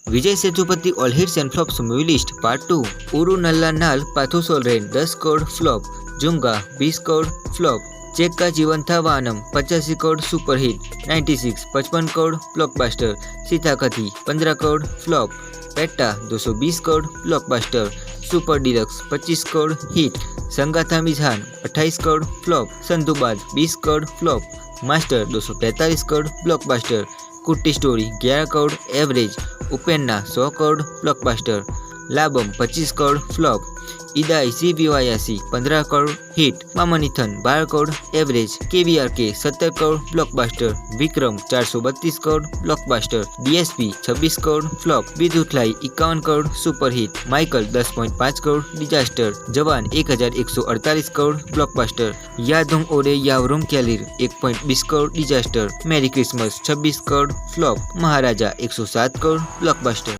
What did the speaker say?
Vijay Sethupathi all hits and flops movie list part 2। Oru Nalla Naal Paathu Solren 10 crore flop. Junga 20 crore flop. Chekka का जीवन था Vaanam 85 crore superhit. 96 55 crore blockbuster. Seethakaathi 15 crore flop. Petta 220 crore blockbuster. Super deluxe 25 crore hit. Sangathamizhan 28 crore flop. Sindhubaadh 20 crore flop. Master 243 crore blockbuster. Kutti story 11 crore average. Uppena 100 crore blockbuster. लाबम 25 crore flop. इदाई CVYC 15 crore hit. Maamanithan 12 crore average. KVRK 70 crore blockbuster. Vikram 432 crore blockbuster. DSP 26 crore flop. Viduthalai 51 crore super hit. Michael 10.5 crore disaster. Jawan 1148 crore blockbuster. Yaadhum Oore Yaavarum Kelir 1.20 crore disaster. Merry Christmas 26 crore flop. Maharaja 107 crore blockbuster.